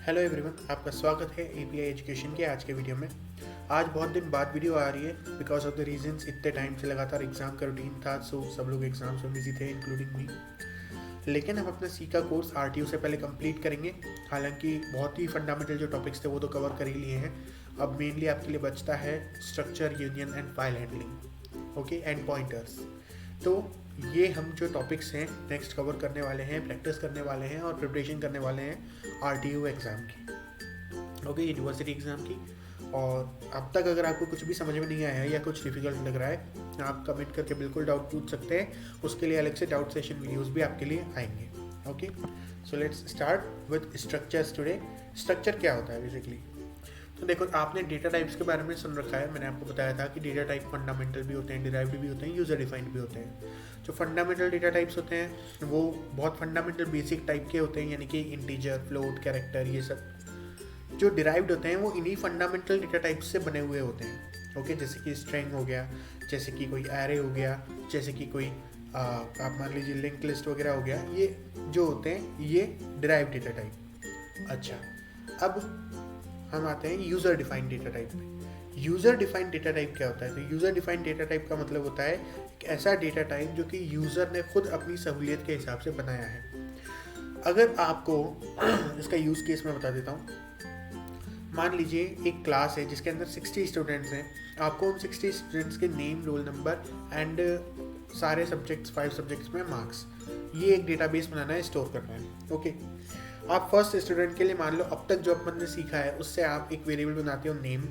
Hello everyone, आपका स्वागत है एपीआई एजुकेशन के आज के वीडियो में। आज बहुत दिन बाद वीडियो आ रही है बिकॉज ऑफ द रीजंस। इतने टाइम से लगातार एग्ज़ाम का रूटीन था, सो सब लोग एग्ज़ाम्स में बिजी थे इंक्लूडिंग मी। लेकिन हम अपना सी का कोर्स आरटीयू से पहले कंप्लीट करेंगे। हालांकि बहुत ही फंडामेंटल जो टॉपिक्स थे वो तो कवर कर ही लिए हैं। अब मेनली आपके लिए बचता है structure, union and file handling, okay, and pointers. तो ये हम जो टॉपिक्स हैं नेक्स्ट कवर करने वाले हैं, प्रैक्टिस करने वाले हैं और प्रिपरेशन करने वाले हैं आरटीयू एग्ज़ाम की, ओके, यूनिवर्सिटी एग्ज़ाम की। और अब तक अगर आपको कुछ भी समझ में नहीं आया है या कुछ डिफिकल्ट लग रहा है, आप कमेंट करके बिल्कुल डाउट पूछ सकते हैं। उसके लिए अलग से डाउट सेशन वीडियोस भी आपके लिए आएंगे। Okay, so let's start with structures today. Structure क्या होता है बेसिकली? तो देखो, आपने डेटा टाइप्स के बारे में सुन रखा है। मैंने आपको बताया था कि डेटा टाइप फंडामेंटल भी होते हैं, डिराइव्ड भी होते हैं, यूजर डिफाइंड भी होते हैं। जो फंडामेंटल डेटा टाइप्स होते हैं वो बहुत फंडामेंटल बेसिक टाइप के होते हैं, यानी कि इंटीजर, फ्लोट, कैरेक्टर, ये सब। जो डिराइव्ड होते हैं वो इन्हीं फंडामेंटल डेटा टाइप्स से बने हुए होते हैं। ओके, जैसे कि स्ट्रिंग हो गया, जैसे कि कोई एरे हो गया, जैसे कि कोई आप मान लीजिए लिंक लिस्ट वगैरह हो गया। ये जो होते हैं ये डिराइव्ड डेटा टाइप। अच्छा, अब हम आते हैं यूज़र डिफाइंड डेटा टाइप पे। यूज़र डिफाइंड डेटा टाइप क्या होता है? तो यूज़र डिफाइंड डेटा टाइप का मतलब होता है एक ऐसा डेटा टाइप जो कि यूज़र ने खुद अपनी सहूलियत के हिसाब से बनाया है। अगर आपको इसका यूज़ केस मैं बता देता हूँ। मान लीजिए एक क्लास है जिसके अंदर 60 स्टूडेंट्स हैं। आपको उन 60 स्टूडेंट्स के नेम, रोल नंबर एंड सारे सब्जेक्ट्स, 5 सब्जेक्ट्स में मार्क्स, ये एक डेटाबेस बनाना है, स्टोर करना है। ओके, आप फर्स्ट स्टूडेंट के लिए मान लो अब तक जो अपन ने सीखा है उससे आप एक वेरिएबल बनाते हो नेम।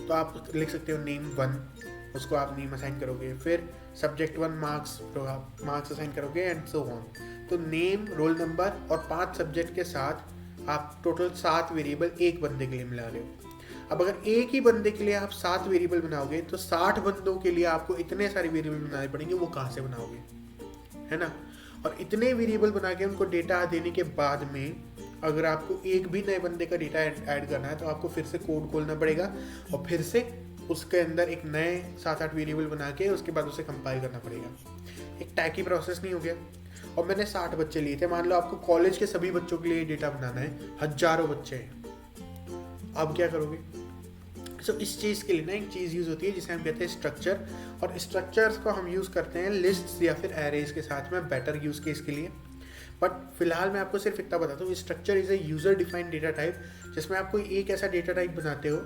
तो आप लिख सकते हो नेम 1, उसको आप नेम असाइन करोगे। फिर सब्जेक्ट 1 मार्क्स, तो आप मार्क्स असाइन करोगे एंड सो ऑन। तो नेम, रोल नंबर और 5 सब्जेक्ट के साथ आप टोटल 7 वेरिएबल एक बंदे के लिए मिला रहे हो। अब अगर एक ही बंदे के लिए आप 7 वेरिएबल बनाओगे तो 60 बंदों के लिए आपको इतने सारे वेरिएबल बनाने पड़ेंगे, वो कहाँ से बनाओगे, है ना? और इतने वेरिएबल बना के उनको डेटा देने के बाद में अगर आपको एक भी नए बंदे का डेटा ऐड करना है तो आपको फिर से कोड खोलना पड़ेगा और फिर से उसके अंदर एक नए 7-8 वेरिएबल बना के उसके बाद उसे कंपाइल करना पड़ेगा। एक टैकी प्रोसेस नहीं हो गया? और मैंने 60 बच्चे लिए थे, मान लो आपको कॉलेज के सभी बच्चों के लिए डेटा बनाना है, हजारों बच्चे हैं। अब क्या करोगे? सो इस चीज़ के लिए ना एक चीज़ यूज़ होती है जिसे हम कहते हैं स्ट्रक्चर। और स्ट्रक्चर्स को हम यूज़ करते हैं लिस्ट्स या फिर एरेज के साथ में बेटर यूज़ केस के लिए। बट फिलहाल मैं आपको सिर्फ इतना बताता हूँ, structure is a user defined data type, जिसमें आप कोई एक ऐसा डेटा टाइप बनाते हो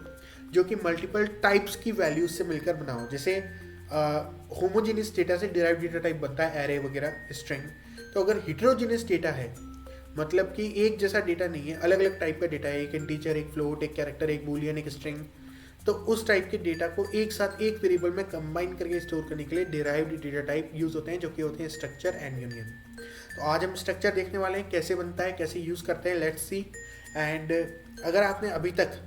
जो कि मल्टीपल टाइप्स की वैल्यूज से मिलकर बनाओ। जैसे होमोजेनियस डेटा से डिराइव्ड डेटा टाइप बनता है, एरे वगैरह, स्ट्रिंग। तो अगर हिट्रोजेनियस डेटा है, मतलब कि एक जैसा डेटा नहीं है, अलग अलग टाइप का डेटा है, एक इंटीजर, एक फ्लोट, एक कैरेक्टर, एक बूलियन, एक स्ट्रिंग, तो उस टाइप के डेटा को एक साथ एक वेरिएबल में कंबाइन करके स्टोर करने के लिए डिराइव्ड डेटा टाइप यूज़ होते हैं, जो कि होते हैं स्ट्रक्चर एंड यूनियन। तो आज हम स्ट्रक्चर देखने वाले हैं, कैसे बनता है, कैसे यूज़ करते हैं, लेट्स सी। एंड अगर आपने अभी तक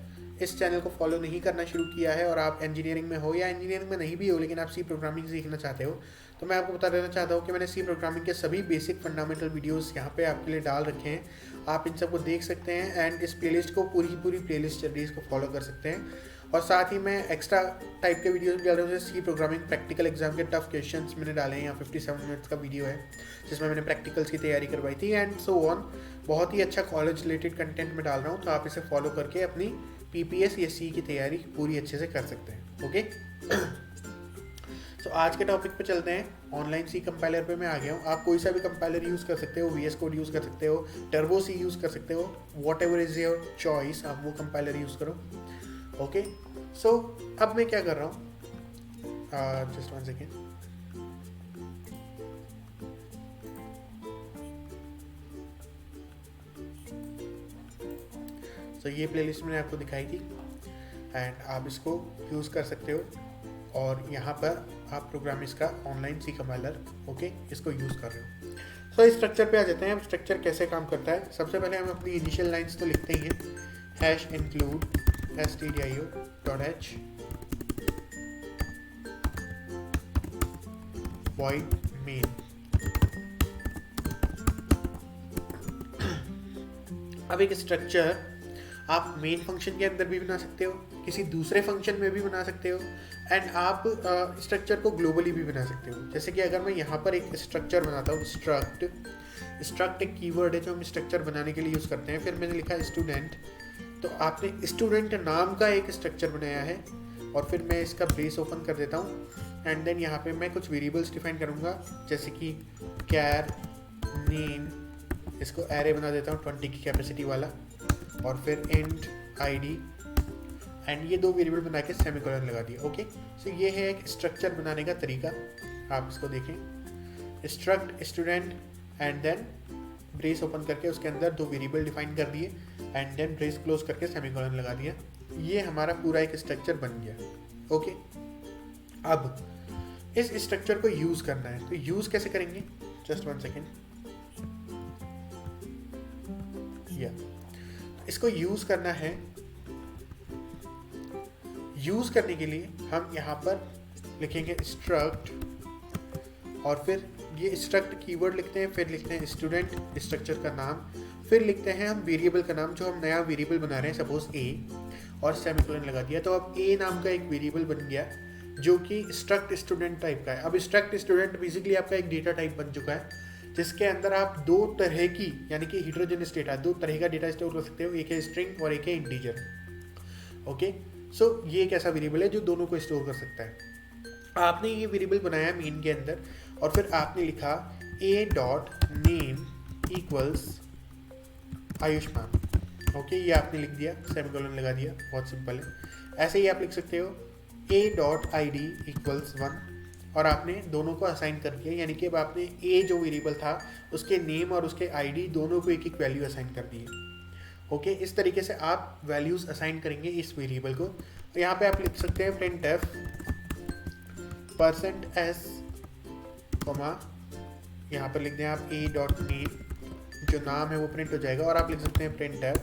इस चैनल को फॉलो नहीं करना शुरू किया है और आप इंजीनियरिंग में हो या इंजीनियरिंग में नहीं भी हो लेकिन आप सी प्रोग्रामिंग सीखना चाहते हो, तो मैं आपको बता देना चाहता हूँ कि मैंने सी प्रोग्रामिंग के सभी बेसिक फंडामेंटल वीडियोस यहाँ पे आपके लिए डाल रखे हैं। आप इन सबको देख सकते हैं एंड इस प्लेलिस्ट को, पूरी प्लेलिस्ट चल रही है, इसको फॉलो कर सकते हैं। और साथ ही मैं एक्स्ट्रा टाइप के वीडियोस भी डाल रहा हूँ, जैसे सी प्रोग्रामिंग प्रैक्टिकल एग्जाम के टफ क्वेश्चंस मैंने डाले हैं। यहाँ 57 मिनट्स का वीडियो है जिसमें मैंने प्रैक्टिकल्स की तैयारी करवाई थी एंड सो ऑन। बहुत ही अच्छा कॉलेज रिलेटेड कंटेंट में डाल रहा हूँ, तो आप इसे फॉलो करके अपनी पीपीएस या सी की तैयारी पूरी अच्छे से कर सकते हैं। ओके, तो आज के टॉपिक पे चलते हैं। ऑनलाइन सी कंपाइलर पे मैं आ गया हूँ। आप कोई सा भी कंपाइलर यूज़ कर सकते हो, VS कोड यूज़ कर सकते हो, टर्बो सी यूज़ कर सकते हो, what ever is your choice, आप वो कंपाइलर यूज़ करो। ओके, सो अब मैं क्या कर रहा हूँ, जस्ट 1 सेकेंड। तो ये प्लेलिस्ट मैंने आपको दिखाई थी एंड आप इसको यूज़ कर सकते हो। और यहाँ पर आप प्रोग्रामिंग का ऑनलाइन सी कंपाइलर, ओके, इसको यूज़ कर रहे हो। सो इस स्ट्रक्चर पे आ जाते हैं। अब स्ट्रक्चर कैसे काम करता है, सबसे पहले हम अपनी इनिशियल लाइंस तो लिखते ही हैं, #include stdio.h void main। अब एक स्ट्रक्चर आप मेन फंक्शन के अंदर भी बना सकते हो, किसी दूसरे फंक्शन में भी बना सकते हो एंड आप स्ट्रक्चर को ग्लोबली भी बना सकते हो। जैसे कि अगर मैं यहाँ पर एक स्ट्रक्चर बनाता हूँ, स्ट्रक्ट स्ट्रक्ट एक कीवर्ड है जो हम स्ट्रक्चर बनाने के लिए यूज़ करते हैं। फिर मैंने लिखा स्टूडेंट, तो आपने स्टूडेंट नाम का एक स्ट्रक्चर बनाया है। और फिर मैं इसका ब्रेस ओपन कर देता हूँ एंड देन यहाँ पे मैं कुछ वेरिएबल्स डिफाइन करूँगा, जैसे कि कैर नेम, इसको एरे बना देता हूँ 20 की कैपेसिटी वाला, और फिर इंट आईडी, एंड ये दो वेरिएबल बना के सेमीकोलन लगा दिया। ओके, सो ये है एक स्ट्रक्चर बनाने का तरीका। आप इसको देखें, struct student and then brace open करके उसके अंदर दो वेरिएबल डिफाइन कर दिए एंड देन ब्रेस क्लोज करके सेमीकोलन लगा दिया। ये हमारा पूरा एक स्ट्रक्चर बन गया। ओके, अब इस स्ट्रक्चर को यूज करना है, तो यूज कैसे करेंगे? Just 1 second. इसको यूज करना है। यूज करने के लिए हम यहाँ पर लिखेंगे स्ट्रक्ट, और फिर ये स्ट्रक्ट कीवर्ड लिखते हैं, फिर लिखते हैं स्टूडेंट स्ट्रक्चर का नाम, फिर लिखते हैं हम वेरिएबल का नाम जो हम नया वेरिएबल बना रहे हैं, सपोज ए, और सेमीकोलन लगा दिया। तो अब ए नाम का एक वेरिएबल बन गया जो कि स्ट्रक्ट स्टूडेंट टाइप का है। अब स्ट्रक्ट स्टूडेंट बेसिकली आपका एक डेटा टाइप बन चुका है, जिसके अंदर आप दो तरह की, यानी कि हेटेरोजेनस डेटा, दो तरह का डेटा स्टोर कर सकते हो, एक है स्ट्रिंग और एक है इंटीजर। ओके, सो ये एक ऐसा वेरिएबल है जो दोनों को स्टोर कर सकता है। आपने ये वेरिएबल बनाया मेन के अंदर, और फिर आपने लिखा a dot name equals Ayushman. Okay, ये आपने लिख दिया, सेमीकोलन लगा दिया, बहुत सिंपल है। ऐसे ही आप लिख सकते हो a dot I D equals 1, और आपने दोनों को असाइन कर दिया, यानी कि अब आपने a जो वेरिएबल था उसके नेम और उसके आईडी दोनों को एक एक वैल्यू असाइन कर दी है। ओके, इस तरीके से आप वैल्यूज असाइन करेंगे इस वेरिएबल को। तो यहाँ पे आप लिख सकते हैं printf %s, यहाँ पर लिख दें आप a डॉट नेम, जो नाम है वो प्रिंट हो जाएगा, और आप लिख सकते हैं printf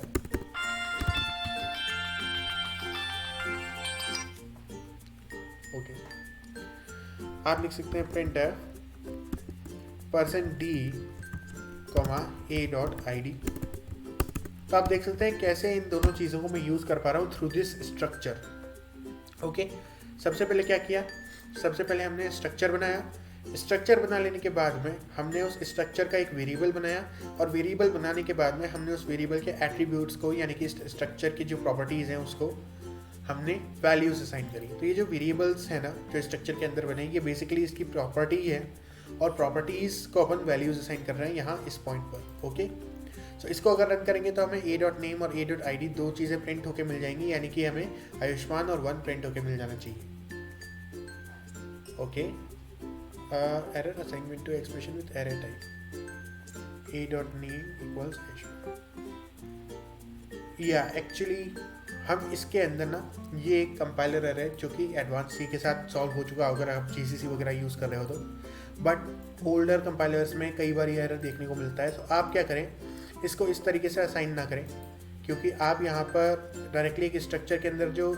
ओके, आप लिख सकते हैं printf %d, a dot I D. तो आप देख सकते हैं कैसे इन दोनों चीज़ों को मैं यूज़ कर पा रहा हूँ थ्रू दिस स्ट्रक्चर। ओके, सबसे पहले क्या किया? सबसे पहले हमने स्ट्रक्चर बनाया। स्ट्रक्चर बना लेने के बाद में हमने उस स्ट्रक्चर का एक वेरिएबल बनाया, और वेरिएबल बनाने के बाद में हमने उस वेरिएबल के एट्रीब्यूट्स को, यानी कि स्ट्रक्चर की जो प्रॉपर्टीज़ हैं उसको हमने वैल्यूज असाइन करी। तो ये जो वेरिएबल्स हैं ना, जो स्ट्रक्चर के अंदर बने, ये बेसिकली इसकी प्रॉपर्टी है, और प्रॉपर्टीज़ को अपन वैल्यूज असाइन कर रहे हैं यहाँ इस पॉइंट पर। ओके, सो इसको अगर रन करेंगे तो हमें a डॉट नेम और a डॉट आई डी दो चीज़ें प्रिंट होके मिल जाएंगी, यानी कि हमें आयुष्मान और 1 प्रिंट होके मिल जाना चाहिए। Okay, error assignment to expression with error type a dot name equals Ayushman. या एक्चुअली हम इसके अंदर ना, ये एक कंपाइलर एरर है जो कि एडवांस सी के साथ सॉल्व हो चुका, अगर आप GCC वगैरह यूज़ कर रहे हो तो, बट ओल्डर कंपाइलर्स में कई बार ये एरर देखने को मिलता है। तो आप क्या करें, इसको इस तरीके से असाइन ना करें, क्योंकि आप यहाँ पर डायरेक्टली एक स्ट्रक्चर के अंदर जो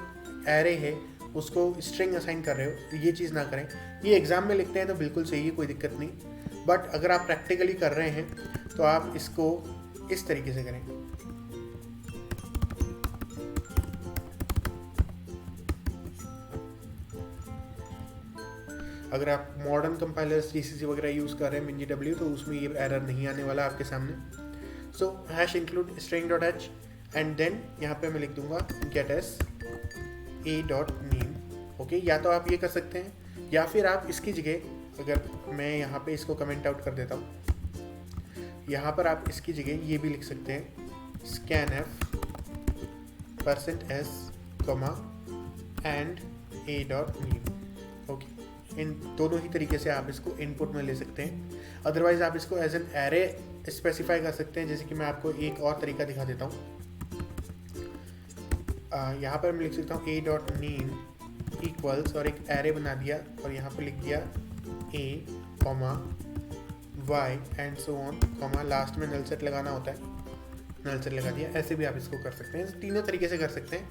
एरे है उसको स्ट्रिंग असाइन कर रहे हो, तो ये चीज़ ना करें। ये एग्ज़ाम में लिखते हैं तो बिल्कुल सही है, कोई दिक्कत नहीं, बट अगर आप प्रैक्टिकली कर रहे हैं तो आप इसको इस तरीके से करें। अगर आप मॉडर्न कंपाइलर्स GCC वगैरह यूज़ कर रहे हैं MinGW, तो उसमें ये एरर नहीं आने वाला आपके सामने। So hash include string.h, and then यहाँ पे मैं लिख दूंगा getS a dot name. Okay, या तो आप ये कर सकते हैं, या फिर आप इसकी जगह, अगर मैं यहाँ पे इसको कमेंट आउट कर देता हूँ, यहाँ पर आप इसकी जगह ये भी लिख सकते हैं scanf %s, and a dot name. Okay, इन दोनों ही तरीके से आप इसको इनपुट में ले सकते हैं। अदरवाइज आप इसको एज एन एरे स्पेसिफाई कर सकते हैं, जैसे कि मैं आपको एक और तरीका दिखा देता हूँ। यहाँ पर मैं लिख सकता हूँ a डॉट नेम इक्वल्स, और एक एरे बना दिया, और यहाँ पर लिख दिया a, y and so on, last में नल सेट लगाना होता है, नल सेट लगा दिया। ऐसे भी आप इसको कर सकते हैं, तीनों तरीके से कर सकते हैं।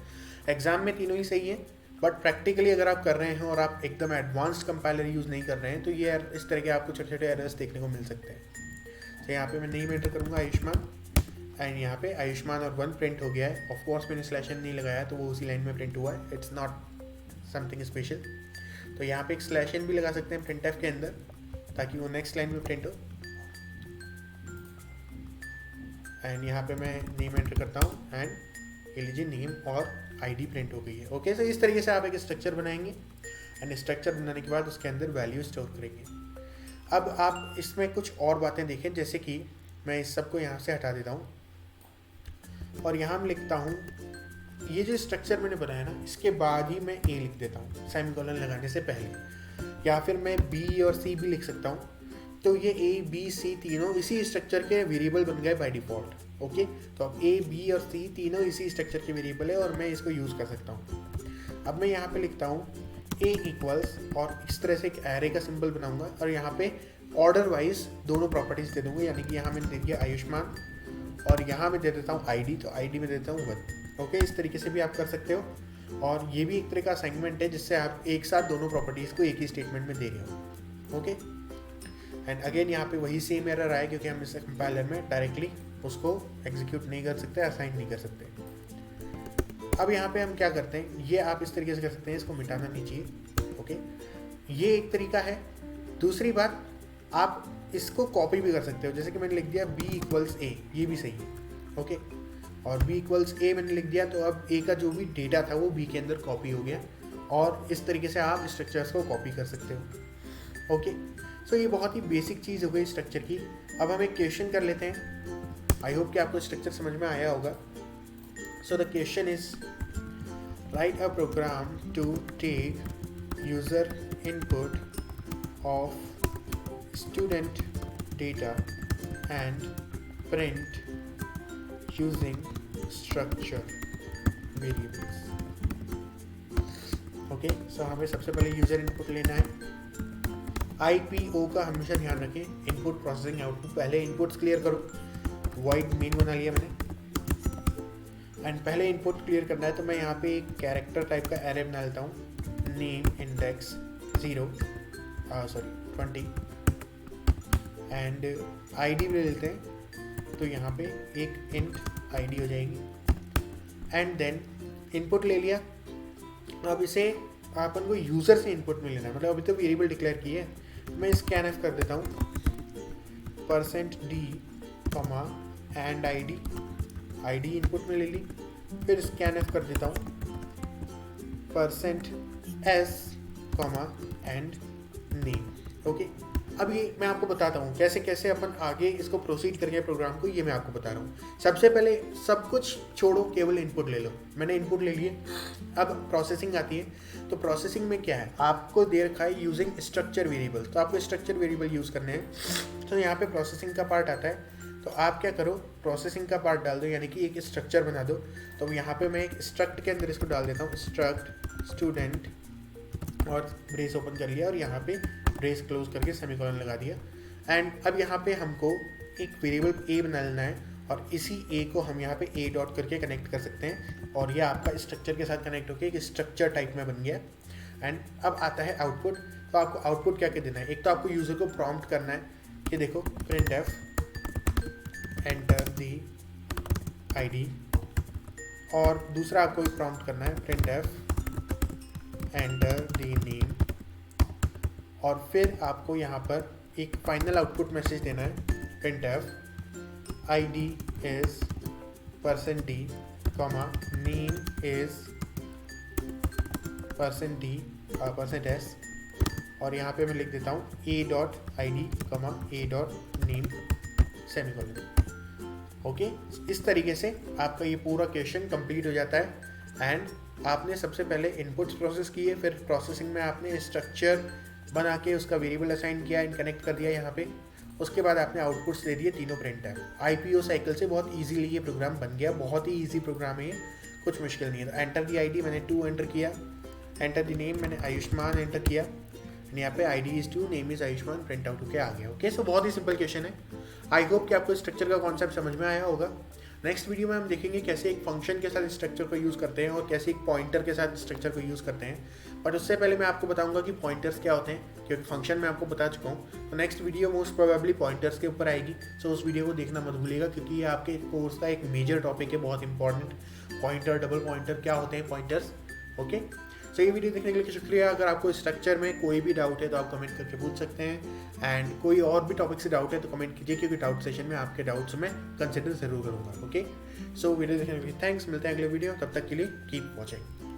एग्जाम में तीनों ही सही है, बट प्रैक्टिकली अगर आप कर रहे हैं और आप एकदम एडवांस्ड कंपाइलर यूज़ नहीं कर रहे हैं, तो ये इस तरह के आपको छोटे छोटे एरर्स देखने को मिल सकते हैं। तो यहाँ पे मैं नेम एंटर करूँगा आयुष्मान, एंड यहाँ पे आयुष्मान और 1 प्रिंट हो गया है। ऑफ कोर्स मैंने स्लैश n नहीं लगाया, तो वो उसी लाइन में प्रिंट हुआ है, इट्स नॉट समथिंग स्पेशल। तो यहाँ पे एक /n भी लगा सकते हैं printf के अंदर, ताकि वो नेक्स्ट लाइन में प्रिंट हो। एंड यहाँ पे मैं नेम एंटर करता हूँ एंड ये लीजिए नेम और आईडी प्रिंट हो गई है। ओके, सो इस तरीके से आप एक स्ट्रक्चर बनाएंगे एंड स्ट्रक्चर बनाने के बाद उसके अंदर वैल्यू स्टोर करेंगे। अब आप इसमें कुछ और बातें देखें, जैसे कि मैं इस सब को यहाँ से हटा देता हूँ और यहाँ मैं लिखता हूँ ये जो स्ट्रक्चर मैंने बनाया ना, इसके बाद ही मैं ए लिख देता हूँ सेमीकोलन लगाने से पहले, या फिर मैं बी और सी भी लिख सकता हूँ। तो ये ए बी सी तीनों इसी स्ट्रक्चर के वेरिएबल बन गए बाय डिफ़ॉल्ट। ओके, तो अब ए बी और सी तीनों इसी स्ट्रक्चर के वेरिएबल है और मैं इसको यूज़ कर सकता हूँ। अब मैं यहाँ पे लिखता हूँ ए इक्वल्स और इस तरह से एक एरे का सिंबल बनाऊंगा और यहाँ पे ऑर्डर वाइज दोनों प्रॉपर्टीज दे दूंगा, यानी कि यहाँ मैंने दे दिया आयुष्मान और यहाँ मैं दे देता हूँ आईडी, तो आईडी में देता हूँ 1। ओके, इस तरीके से भी आप कर सकते हो और ये भी एक तरह का असाइनमेंट है जिससे आप एक साथ दोनों प्रॉपर्टीज़ को एक ही स्टेटमेंट में दे रहे हो। ओके, एंड अगेन यहाँ पे वही सेम एरर आया क्योंकि हम इस कंपाइलर में डायरेक्टली उसको एग्जीक्यूट नहीं कर सकते, असाइन नहीं कर सकते। अब यहाँ पे हम क्या करते हैं, ये आप इस तरीके से कर सकते हैं, इसको मिटाना नहीं चाहिए। ओके, ये एक तरीका है। दूसरी बात, आप इसको कॉपी भी कर सकते हो, जैसे कि मैंने लिख दिया b इक्वल्स ए, ये भी सही है। ओके, और b इक्वल्स ए मैंने लिख दिया तो अब a का जो भी डेटा था वो b के अंदर कॉपी हो गया और इस तरीके से आप स्ट्रक्चर्स को कॉपी कर सकते हो। ओके, सो ये बहुत ही बेसिक चीज़ हो गई स्ट्रक्चर की। अब हम एक क्वेश्चन कर लेते हैं। आई होप कि आपको स्ट्रक्चर समझ में आया होगा। So the question is write a program to take user input of student data and print using structure variables. Okay, so हमें सबसे पहले यूजर इनपुट लेना है। IPO का हमेशा ध्यान रखें, इनपुट प्रोसेसिंग आउटपुट। पहले इनपुट्स क्लियर करो, वॉइड मेन बना लिया मैंने एंड पहले इनपुट क्लियर करना है तो मैं यहाँ पे एक कैरेक्टर टाइप का एरे बना लेता हूँ, नेम इंडेक्स 20 एंड आईडी ले लेते हैं, तो यहाँ पे एक इंट आईडी हो जाएगी एंड देन इनपुट ले लिया। अब इसे अपन को यूज़र से इनपुट में लेना है, मतलब अभी तो वेरिएबल डिक्लेयर की है। मैं स्कैनफ कर देता हूँ %d एंड आईडी इनपुट में ले ली, फिर स्कैनफ कर देता हूँ %s एंड नेम। ओके, अब ये मैं आपको बताता हूँ कैसे कैसे अपन आगे इसको प्रोसीड करके प्रोग्राम को, ये मैं आपको बता रहा हूँ। सबसे पहले सब कुछ छोड़ो, केवल इनपुट ले लो। मैंने इनपुट ले लिए, अब प्रोसेसिंग आती है। तो प्रोसेसिंग में क्या है, आपको दे रखा है यूजिंग स्ट्रक्चर वेरिएबल, तो आपको स्ट्रक्चर वेरिएबल यूज़ करने हैं। तो यहाँ पे प्रोसेसिंग का पार्ट आता है, तो आप क्या करो, प्रोसेसिंग का पार्ट डाल दो, यानी कि एक स्ट्रक्चर बना दो। तो यहाँ पे मैं एक स्ट्रक्ट के अंदर इसको डाल देता हूँ, स्ट्रक्ट स्टूडेंट, और ब्रेस ओपन कर लिया और यहाँ पे ब्रेस क्लोज करके सेमीकोलन लगा दिया। एंड अब यहाँ पे हमको एक वेरिएबल a बना लेना है और इसी a को हम यहाँ पे a डॉट करके कनेक्ट कर सकते हैं और ये आपका स्ट्रक्चर के साथ कनेक्ट होकर एक स्ट्रक्चर टाइप में बन गया। एंड अब आता है आउटपुट। तो आपको आउटपुट क्या क्या देना है, एक तो आपको यूज़र को प्रॉम्प्ट करना है कि देखो printf एंटर दी आईडी, और दूसरा आपको प्रॉम्प्ट करना है printf एंटर दी नेम, और फिर आपको यहाँ पर एक फाइनल आउटपुट मैसेज देना है printf id is %d, name is %d %s, और यहाँ पे मैं लिख देता हूँ a.id, a.name सेमीकोलन। ओके, इस तरीके से आपका ये पूरा क्वेश्चन कंप्लीट हो जाता है। एंड आपने सबसे पहले इनपुट्स प्रोसेस किए, फिर प्रोसेसिंग में आपने स्ट्रक्चर बना के उसका वेरिएबल असाइन किया एंड कनेक्ट कर दिया यहाँ पे। उसके बाद आपने आउटपुट्स दे दिए तीनों प्रिंटर। IPO साइकिल से बहुत इजीली ये प्रोग्राम बन गया, बहुत ही इजी प्रोग्राम है ये, कुछ मुश्किल नहीं है। तो एंटर दी आईडी मैंने 2 एंटर किया, एंटर दी नेम मैंने आयुष्मान एंटर किया, यहाँ पे ID is 2, name is Ayushman, print out होकर आ गया। ओके, सो बहुत ही सिंपल क्वेश्चन है। आई होप कि आपको स्ट्रक्चर का कॉन्सेप्ट समझ में आया होगा। नेक्स्ट वीडियो में हम देखेंगे कैसे एक फंक्शन के साथ स्ट्रक्चर को यूज़ करते हैं और कैसे एक पॉइंटर के साथ स्ट्रक्चर को यूज़ करते हैं। बट उससे पहले मैं आपको बताऊंगा कि पॉइंटर्स क्या होते हैं, क्योंकि फंक्शन मैं आपको बता चुका हूँ। तो next video most probably pointers के ऊपर आएगी। सो उस वीडियो को देखना मत भूलिएगा, क्योंकि ये आपके कोर्स का एक मेजर टॉपिक है, बहुत इंपॉर्टेंट। पॉइंटर, डबल पॉइंटर, क्या होते हैं पॉइंटर्स। ओके, सो ये वीडियो देखने के लिए शुक्रिया। अगर आपको स्ट्रक्चर में कोई भी डाउट है तो आप कमेंट करके पूछ सकते हैं, एंड कोई और भी टॉपिक से डाउट है तो कमेंट कीजिए, क्योंकि डाउट सेशन में आपके डाउट्स मैं कंसिडर जरूर करूँगा। ओके, सो वीडियो देखने के लिए थैंक्स, मिलते हैं अगले वीडियो, तब तक के लिए कीप वॉचिंग।